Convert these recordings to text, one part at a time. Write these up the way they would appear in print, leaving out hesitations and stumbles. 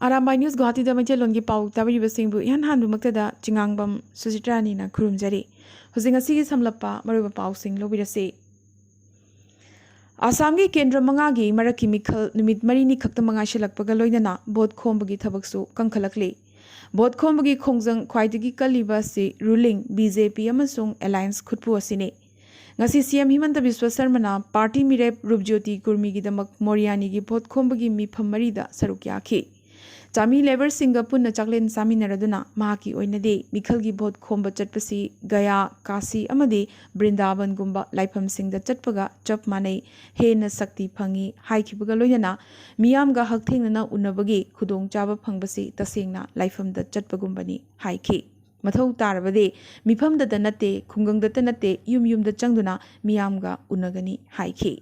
Arambay News Guwahati da Maitel Pau Tabiribasingbu Ihan Hanbumuktada Chingangbam Susitrani Kurumjari. Husing asigi samlappa maruba pausing lobirase. Asamgi Kendra Mangagi Maraki Mikhal Numit Marini Kakta Mangashalakpaga Loinana Bod Khombagi Tabaksu Kankalakli. Bod Khombagi Khongzang Kwaitigi Kaliba si ruling BJP Amasung Alliance Khutpu asine. Ngasi CM Himanta Biswa Sarmana Party Mirep Rubjoti Kurmigi Damak Moriani gi Bod Khombagi Mipham Marida Sarukyaki. Chami lever singa punna chaklen saminaraduna mahaki oinade Mikhalgi bot khomba chatpasi Gaya Kasi amadi Brindaban gumba laifam singda chatpaga chap manai hena sakti phangi haikibaga loinana miyamga hakthengna unabagi khudong chaba phangbasi tasengna laifamda chatpagumbani haiki mathau tarabade mifamda da nate khungangda ta nate yumda changduna miyamga unagani haiki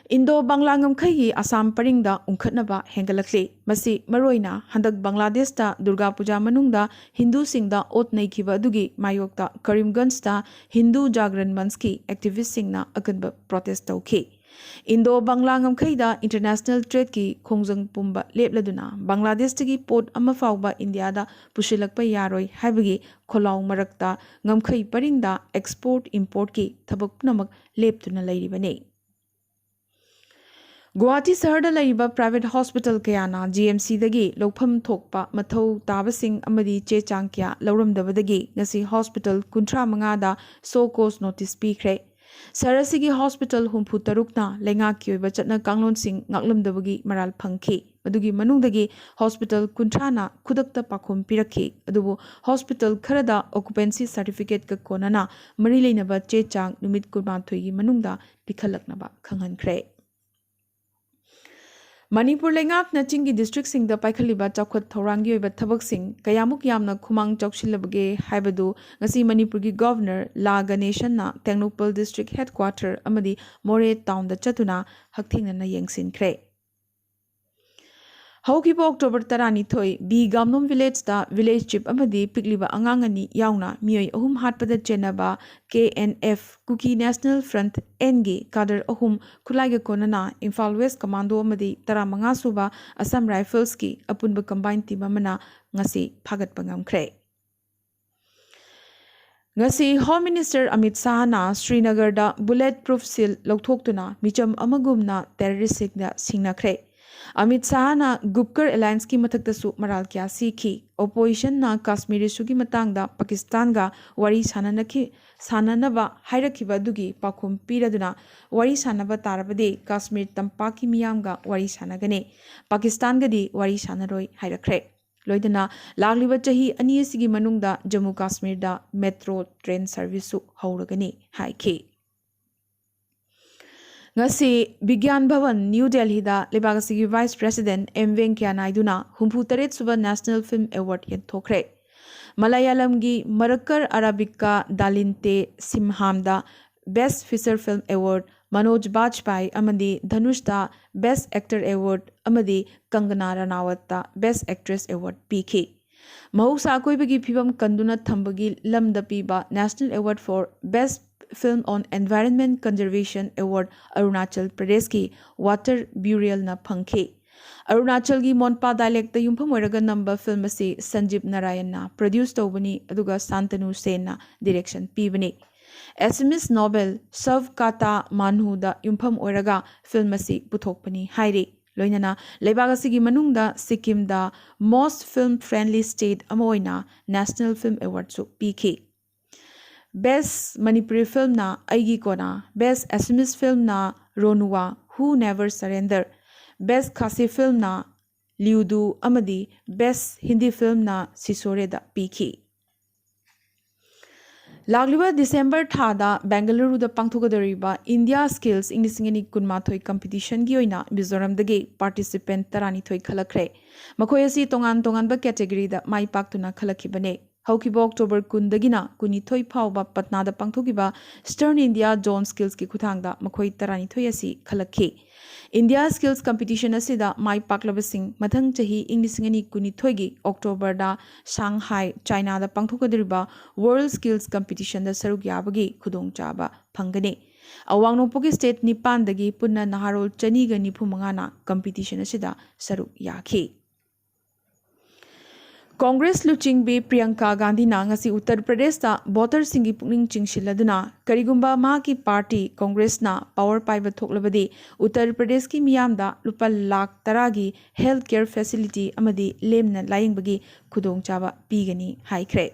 Indo Bangla Ngamkhaigi Assam Paringda Unkhatnaba Hengalakle Masi Maroina Handak Bangladesh ta Durga Puja Manungda Hindu Singda Ot Naikhiba Adugi Mayokta Karimganj ta Hindu Jagran Manski activist Singna Akanba protest tawkhe Indo Bangla Ngamkhaida International Trade ki Khongjang Pumba Lepladuna Bangladesh tagi port ama fawba India da pushilakpa yaroi haibagi kholaw marakta Ngamkhai Paringda export import ki thabak namak leptuna lairibane Guwahati Sahar laiba private hospital kayana GMC dagi lokpham thokpa mathau tabasing amadi che chang kya lauramdabadagi ngasi hospital kuntra manga da so cause notice pikre Sarasigi hospital humpu tarukna lenga kyoiba chatna kanglon sing ngaklamdabagi maral phangki adugi manungdagi hospital kuntrana khudakta pakhum pirakhi adubu hospital kharada occupancy certificate ka konana mari leinaba che chang numit kurmanthoi gi manungda pikhalaknaba khanghankhre Manipur lengak na chingi district sing da paikhaliba chawkhat thorangi oiba thabak sing kayamuk yamna khumang chawkshilabage haibadu ngasi Manipur gi governor La Ganeshan na Tengnupal district headquarter amadi More town da chatuna hakthingna yengsinkhre Haukiba October 12 B Gamnom village da village chief amadi pikliba angangani yauna miyoi ahum hatpada chenaba KNF Kuki National Front NG Kader ahum khulaiga konana Imphal West Commando amadi 15 suba Assam Rifles ki apunba combined team amana ngasi phagatpa ngamkhre Ngasi Home Minister Amit Shah na Srinagar da bulletproof seal lokthokuna micham amagumna terrorist signa singnakhre Amit Shah na Gupkar Alliance ki mathakta su maral kya sikhi opposition na Kashmir issue ki matangda Pakistan ga wari sananaba hairakhiba dugi pakhum piraduna wari sanaba tarabade Kashmir tampaki miyamga wari sanagane Pakistan ga di wari sanaroi hairakre loidana lagliba chahi ani asigi manungda Jammu Kashmir da metro train service su hauragani haikhe Ngasi Bigyan Bhavan New Delhi da Lebagasi Vice President M Venkaiah Naidu na Humpu Suba National Film Award yenthokre Malayalam gi Marakkar Arabica Dalinte Simham da Best Feature Film Award Manoj Bajpayee amadi Dhanush da Best Actor Award amadi Kangana Ranawat da Best Actress Award PK Mahousa koibagi phibam kanduna thambagi lamda piba National Award for Best Film on Environment Conservation Award Arunachal Pradesh ki Water Burial na phangkhe Arunachal gi Monpa dialect da yumpham oiraga number film asi Sanjeev Narayan na produce tawbani aduga Santanu Sen na direction pibani SMS Nobel Sav Kata Manhu da yumpham oiraga film asi puthokpani haire loinana leibagasi gi manungda Sikkim da Most Film Friendly State amoina National Film Award su PK Best Manipuri film na Aigi Kona, Best Assamese film na Ronuwa, Who Never Surrender, Best Khasi film na Liudu Amadi, Best Hindi film na Sisore da PK. Lagliba December thada Bengaluru da pangthogadariba India Skills Inglisingani kunmathoi competition gi oina Mizoram dagi participant tarani thoi khalakre. Makhoi asi tongan ba category da mai paktuna khalakhibane. Haukiba October 10 kunithoi phawba Patna da pangthokiba Stern India John Skills ki khuthangda makhoi taranithoi asi khalakhi India Skills Competition asida mai paklabasing mathang chahi inglisingani kunithoi gi October da Shanghai China da pangthokadriba World Skills Competition da saruk yabagi khudong chaba phangani अवांग नोंपोगी state निपानदगी पुन्ना नहारोल चनीगा निफु मंगाना competition असिदा सरुक याखी कांग्रेस लुचिंगबी प्रियंका गांधी नांगसी उत्तर प्रदेश ता वोटर सिंगी पुनिंग चिंगसिलदुना करिगुंबा माकी पार्टी कांग्रेस ना पावर पाइब थोकलबदी उत्तर प्रदेश की मियामदा लुपा लाख तरागी हेल्थ केयर फैसिलिटी अमदी लेमना लायंगबगी खुदोंचाबा पीगनी हाइख्रे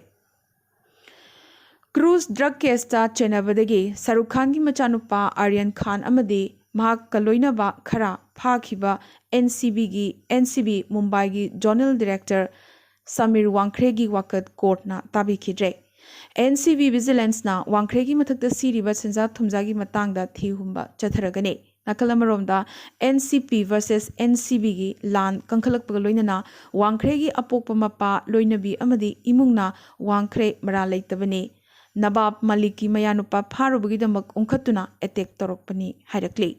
क्रूज ड्रग केसता चेनबदगी शाहरुख खान की मचानुपा आर्यन खान अमदी महाक कलोइनबा खरा फाखिबा एनसीबी मुंबई की जोनल डायरेक्टर समीर वांखरे की वाकत कोर्टना ताबीखिद्रे एनसीबी विजिलेंस ना वांखरे की मथक्ता सीरीबा सेंजा थुमजा की मतांगदा थीहुंबा चथरगने नकलमरोमदा एनसीपी वर्सेस एनसीबी की लान कंखलकपग लोइनना वांखरे की अपोक्प मपा लोइनबी अमदी इमुंगना वांखरे मरा लेतबने नवाब मलिक की मयानुपा फारुबगीदमक उंखतुना अटैक तौरकपनी हाइरक्ली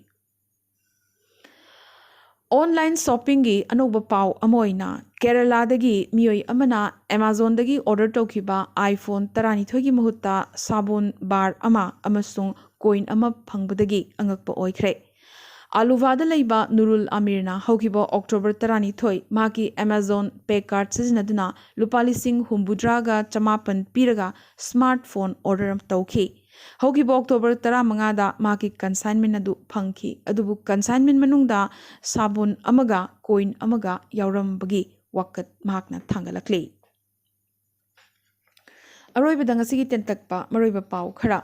ऑनलाइन शॉपिंग की अनोब पाव अमोइना केरलादगी मियोई अमना अमेज़न दगी ऑर्डर तौखिबा आईफोन 12 की महुत्ता साबुन बार अमा अमसुंग कोइन अमा फंगबदगी अंगकप ओइख्रे आलुवाद लैबा नुरुल आमिरना हौखिबा अक्टोबर 12 माकी अमेज़न पे कार्ड सिजनदुना लुपा लिसिंग हुम्बुद्रागा चमापन पीरगा स्मार्टफोन ऑर्डर तौखि हौखिबा अक्टोबर 15 माकी कंसाइनमेंट अदु फंखि अदुबु कंसाइनमेंट मनुंगदा साबुन अमगा coin अमगा यावरमबगी वकत माकना थांगलक्ली अरोइबदा ngasi tentakpa maroiba pau khara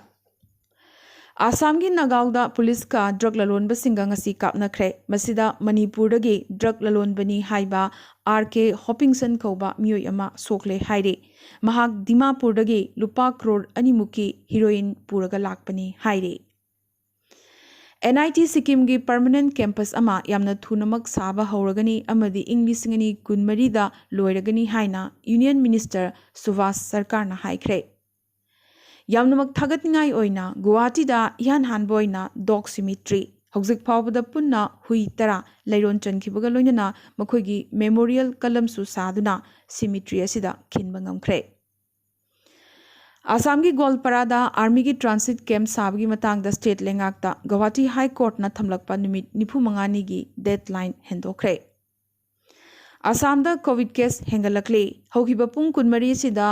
Assam की नगाउदा पुलिस का ड्रग ललोनब सिंगा ngasi कापनख्रे मसिदा मणिपुर दगी ड्रग ललोनबनी हाइबा आरके हॉपिंगसन कौबा मियोय अमा सोकले हाइरे महाक दिमापुर दगी लुपा करोड़ अनिमुकी हीरोइन पुरगा लाकपनी हाइरे NIT सिक्किम की परमानेंट कैंपस अमा यामना थुनमक साबा हौरगनी अमदी इंग लिसिंगनी कुनमरीदा लोइरगनी हाइना यूनियन मिनिस्टर सुभाष सरकारना हाइख्रे यामनमक थागतनिंगाई ओइना गुवाहाटीदा इहान हानबा ओइना डॉग सिमिट्री हौजिक फावबदा पुन्ना हुई तरा लैरोन चनखिबगा लोइनना मखोइगी मेमोरियल कलमसु सादुना सिमिट्री असिदा खिनबा ngamkhre आसाम की गोलपारादा आर्मी की ट्रांसिट कैंप साबगी मतांगदा स्टेट लेंगाकता गुवाहाटी हाई कोर्ट ना थमलकपा निमित 95 की डेडलाइन हेंदोखरे आसामदा कोविड केस हेंगलकले हौखिबा पुंग कुनमरी सिदा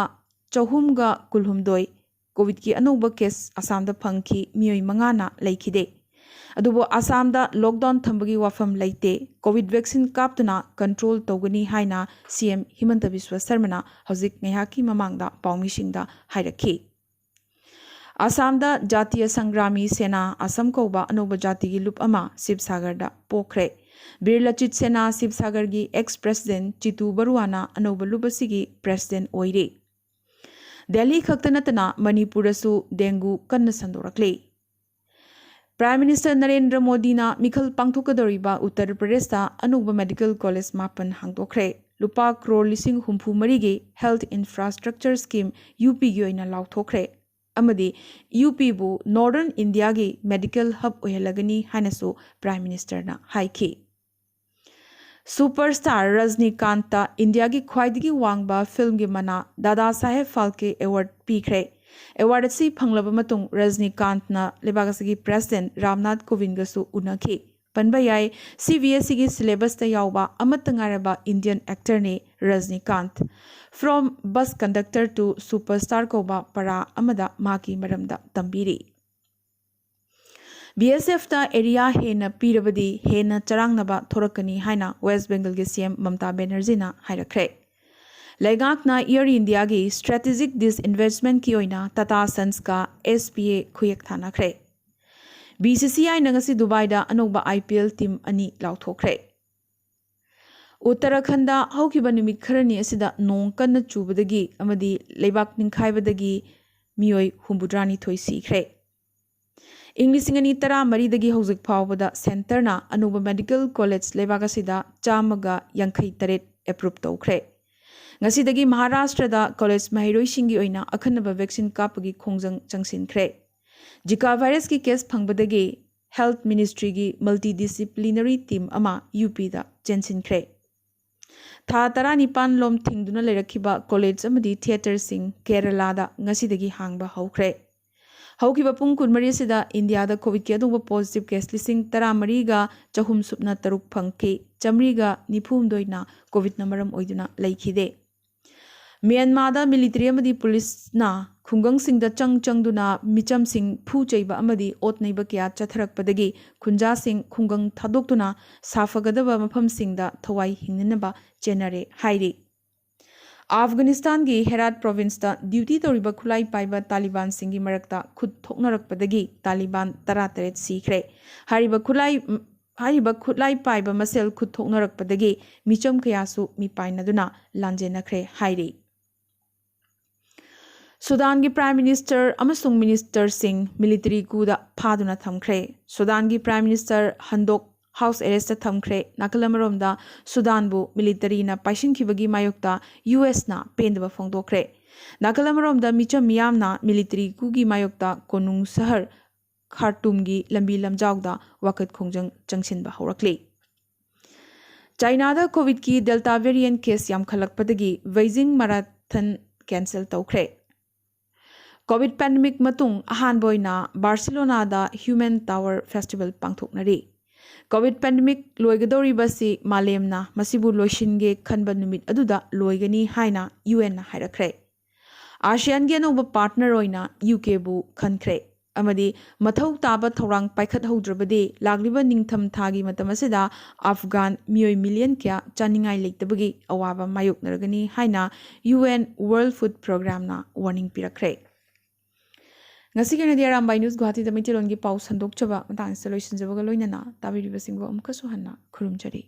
चहुमगा कुलहुमदोय कोविड की अनौब केस आसामदा फंखी मियोई मंगाना लेखिदे अदुबो आसामदा लॉकडाउन थंबगी वाफम लेते कोविड वैक्सीन कापतुना कंट्रोल तौगनी हाइना सीएम हिमंत बिस्वा शर्माना हौजिक नेहाकी ममांगदा पाउमिसिंगदा हाइरखी आसामदा जातीय संग्रामी सेना असम कौबा अनौब जाति की लुप अमा शिवसागरदा पोखरे बीर लचित सेना शिवसागर की एक्स प्रेसिडेंट चितू बरुआना अनौब लुबसिगी प्रेसिडेंट ओइरे दिल्ली खक्तनतना मणिपुरसु डेंगू कन्न संदोरक्ले प्राइम मिनिस्टर नरेंद्र मोदी ना मिखल पांगथोकदोरिबा उत्तर प्रदेशता अनूब मेडिकल कॉलेज मापन हांगदोखरे लुपा करोड़ लिसिंग हुम्फू मरीगे हेल्थ इंफ्रास्ट्रक्चर स्कीम यूपी की ओइना लाउथोखरे अमदी यूपी बु नॉर्दर्न इंडिया की मेडिकल हब ओहलगनी हाइनसु प्राइम मिनिस्टर ना हाइखी सुपरस्टार रजनीकांत इंडिया की ख्वाइदगी वांगबा फिल्म की मना दादा साहेब फाल्के अवार्ड पीख्रे अवार्ड से फंगलब मतुंग रजनीकांतना लेबागसगी प्रेसिडेंट रामनाथ कोविंद गसु उनखी पनबा याय CBSE की सिलेबस ता यावबा अमत ngairaba इंडियन एक्टर ने Rajinikanth from bus conductor to superstar कोबा परा अमदा माकी मरमदा तंबीरी BSF ता एरिया हेना पीरबदी हेना चरांगनबा थोरकनी हाइना वेस्ट बंगाल के CM ममता बनर्जी ना हाइरखरे लेगाकना एयर इंडिया की स्ट्रेटेजिक डिसइन्वेस्टमेंट की ओइना टाटा सन्स का SPA खुयक थानाखरे BCCI नगसी दुबईदा अनोबा IPL टीम अनि लाउथोखरे उत्तराखंड हौखिबा निमित खरनी असिदा नोंग कन्न चुबदगी अमदी लेबाक निंखाइबदगी मियोय हुम्बुद्रानी थोइ सीख्रे इंग्लिसिंगनी तरा मरीदगी हौजिक फावबदा सेंटरना अनूब मेडिकल कॉलेज लेबागसिदा चामगा यंखै तरेट एप्रूव तौख्रे ngasi महाराष्ट्रदा कॉलेज महैरोइसिंगी ओइना अखनबा वैक्सीन कापगी खोंजंग चंगसिनख्रे जिका वायरस की केस फंगबदगी हेल्थ मिनिस्ट्री की मल्टी डिसिप्लिनरी टीम अमा UP दा चेंसिनख्रे था 19 लोम थिंगदुना लेरखिबा कॉलेज अमदी थिएटर सिंग केरलादा ngasi हांगबा हौख्रे ꯍꯧꯈꯤꯕ ꯄꯨꯡ 24 ꯏꯟꯗꯤꯌꯥꯗ ꯀꯣꯚꯤꯗꯀꯤ ꯑꯅꯧꯕ ꯄꯣꯖꯤꯇꯤꯚ ꯀꯦꯁ 13,306 ꯐꯪꯈꯤ, 194ꯅ ꯀꯣꯚꯤꯗꯅ ꯃꯔꯝ ꯑꯣꯏꯗꯨꯅ ꯂꯩꯈꯤꯗꯦ꯫ ꯃ꯭ꯌꯥꯟꯃꯥꯔꯗ ꯃꯤꯂꯤꯇꯔꯤ ꯑꯃꯗꯤ ꯄꯨꯂꯤꯁꯅ ꯈꯨꯡꯒꯪꯁꯤꯡꯗ ꯆꯪꯗꯨꯅ ꯃꯤꯆꯝꯁꯤꯡ ꯐꯨ ꯆꯩꯕ ꯑꯃꯗꯤ ꯑꯣꯠ ꯅꯩꯕ ꯀꯌꯥ ꯆꯠꯊꯔꯛꯄꯗꯒꯤ ꯈꯨꯟꯖꯥꯁꯤꯡ ꯈꯨꯡꯒꯪ ꯊꯥꯗꯣꯛꯇꯨꯅ ꯁꯥꯐꯒꯗꯕ ꯃꯐꯝꯁꯤꯡꯗ ꯊꯋꯥꯏ ꯍꯤꯡꯅꯅꯕ ꯆꯦꯟꯅꯔꯦ ꯍꯥꯏꯔꯤ꯫ ꯑꯐꯒꯥꯅꯤस्तानꯒꯤ ꯍꯦꯔꯥꯠ ꯄ꯭ꯔꯣꯚꯤꯟꯁꯇ ड्यूटी तौरीबा खुलाई पाइबा तालिबानसिंगी मरक्ता खुद थोकनरकपदगी तालिबान 18 सीख्रे। हारिबा खुलाई पाइबा मसेल खुद थोकनरकपदगी मिचम कयासु मिपाइनदुना लांजेनख्रे हाइरी। सुदान की प्राइम मिनिस्टर अमसुंग मिनिस्टर सिंह मिलिटरी कूदा फादुना थमख्रे। सुदान की प्राइम मिनिस्टर हंदोक हाउस एरेस्ट थमख्रे। नाकलमरोमदा सुदानबु मिलिटरीना पाइसिनखिबगी मायोक्ता यूएसना पेंदबा फोंदोख्रे। नाकलमरोमदा मिचम मियामना मिलिटरी कूगी मायोक्ता कोनुंग शहर खार्टूमगी लंबी लमजाउदा वाकत खोंजंग चंगसिनबा हौरक्ले। चाइनादा कोविड की डेल्टा वेरिएंट केस यामखलकपदगी बेजिंग मैराथन कैंसल तौख्रे। कोविड पैंडेमिक मतुंग अहानबोइना बार्सिलोनादा human tower festival पांथोकनरी। Covid pandemic लोइगदौरिबसी मालेमना मसिबु लोइसिनगे खनबा नुमित अदुदा लोइगनी हाइना UN ना हाइरख्रे। आसियान गे अनौबा पार्टनर ओइना यूके बु खनख्रे अमदी मथौ ताबा थौरांग पाइखत हौद्रबदे लाग्लिबा निंगथम थागी मतम असिदा अफगान मियोय मिलियन क्या चानिंगाई लेतबगी अवाबा मायोकनरगनी हाइना यूएन वर्ल्ड फूड प्रोग्राम ना warning पिरख्रे। ngasi kana dia rambai news guwahati da mitilon gi paus handok chaba matang solution jabaga loinana tabiri basingbo amkasu hanna khurumchari।